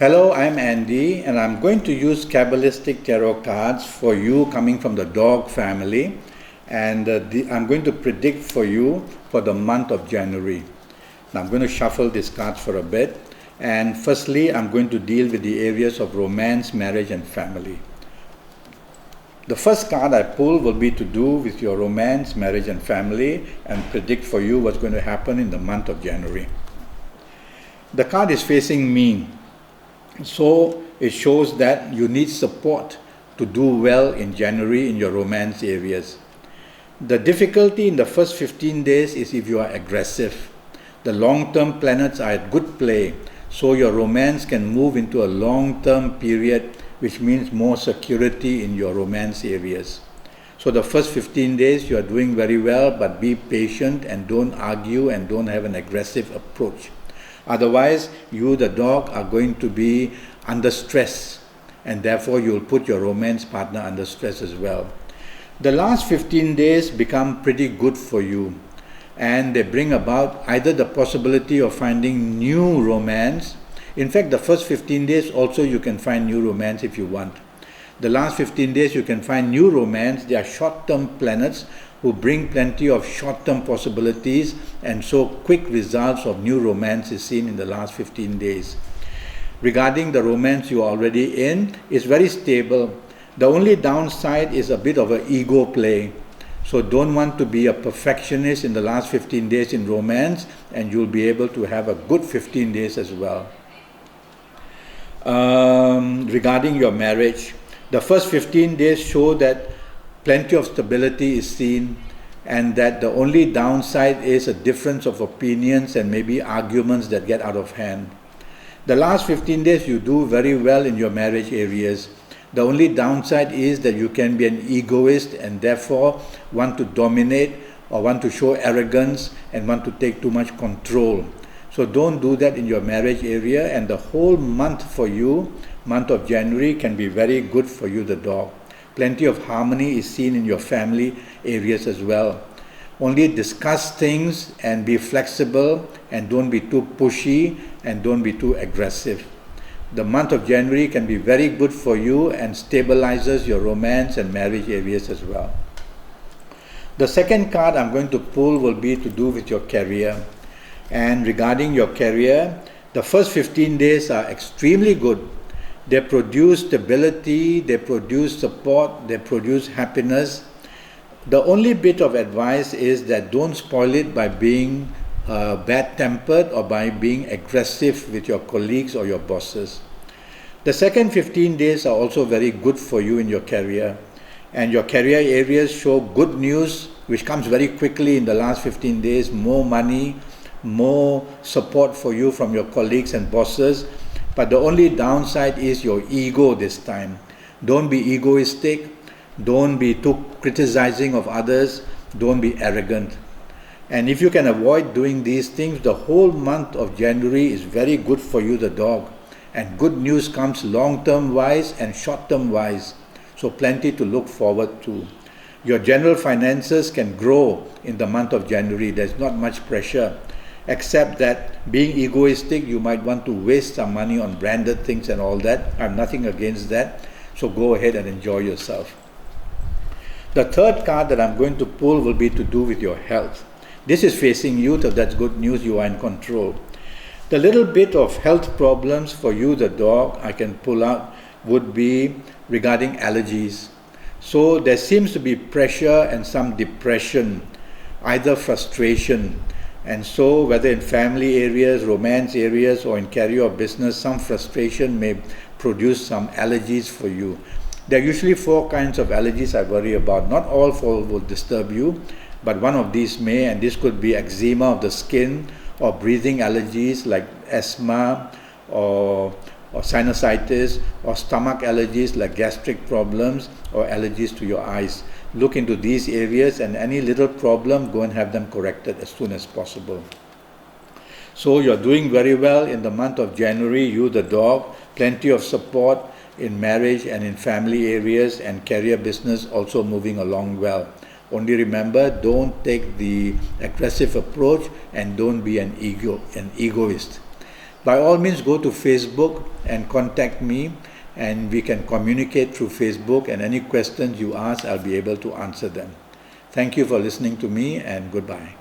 Hello, I'm Andy, and I'm going to use Kabbalistic tarot cards for you coming from the dog family, and I'm going to predict for you for the month of January. Now I'm going to shuffle these cards for a bit, and firstly I'm going to deal with the areas of romance, marriage and family. The first card I pull will be to do with your romance, marriage and family, and predict for you what's going to happen in the month of January. The card is facing me. So it shows that you need support to do well in January in your romance areas. The difficulty in the first 15 days is if you are aggressive. The long-term planets are at good play, so your romance can move into a long-term period, which means more security in your romance areas. So the first 15 days you are doing very well, but be patient and don't argue and don't have an aggressive approach. Otherwise, you, the dog, are going to be under stress, and therefore you will put your romance partner under stress as well. The last 15 days become pretty good for you, and they bring about either the possibility of finding new romance. In fact, the first 15 days also you can find new romance if you want. The last 15 days you can find new romance. They are short-term planets who bring plenty of short-term possibilities, and so quick results of new romance is seen in the last 15 days. Regarding the romance you are already in, it's very stable. The only downside is a bit of an ego play. So don't want to be a perfectionist in the last 15 days in romance, and you'll be able to have a good 15 days as well. Regarding your marriage, the first 15 days show that plenty of stability is seen, and that the only downside is a difference of opinions and maybe arguments that get out of hand. The last 15 days you do very well in your marriage areas. The only downside is that you can be an egoist and therefore want to dominate or want to show arrogance and want to take too much control. So don't do that in your marriage area, and the whole month for you, month of January, can be very good for you, the dog. Plenty of harmony is seen in your family areas as well. Only discuss things and be flexible, and don't be too pushy and don't be too aggressive. The month of January can be very good for you and stabilizes your romance and marriage areas as well. The second card I'm going to pull will be to do with your career. And regarding your career, the first 15 days are extremely good. They produce stability, they produce support, they produce happiness. The only bit of advice is that don't spoil it by being bad-tempered or by being aggressive with your colleagues or your bosses. The second 15 days are also very good for you in your career. And your career areas show good news, which comes very quickly in the last 15 days, more money, more support for you from your colleagues and bosses. But the only downside is your ego this time. Don't be egoistic, don't be too criticizing of others, don't be arrogant. And if you can avoid doing these things, the whole month of January is very good for you, the dog. And good news comes long-term wise and short-term wise. So plenty to look forward to. Your general finances can grow in the month of January. There's not much pressure. Except that being egoistic, you might want to waste some money on branded things and all that. I'm nothing against that. So go ahead and enjoy yourself. The third card that I'm going to pull will be to do with your health. This is facing you, so that's good news, you are in control. The little bit of health problems for you, the dog, I can pull out would be regarding allergies. So there seems to be pressure and some depression, either frustration. And so whether in family areas, romance areas, or in career or business, some frustration may produce some allergies for you. There are usually 4 kinds of allergies I worry about. Not all 4 will disturb you, but one of these may, and this could be eczema of the skin, or breathing allergies like asthma, or sinusitis, or stomach allergies like gastric problems, or allergies to your eyes. Look into these areas, and any little problem, go and have them corrected as soon as possible. So you're doing very well in the month of January, you, the dog. Plenty of support in marriage and in family areas, and career business also moving along well. Only remember, don't take the aggressive approach and don't be an egoist. by all means go to Facebook and contact me, and we can communicate through Facebook, and any questions you ask, I'll be able to answer them. Thank you for listening to me, and goodbye.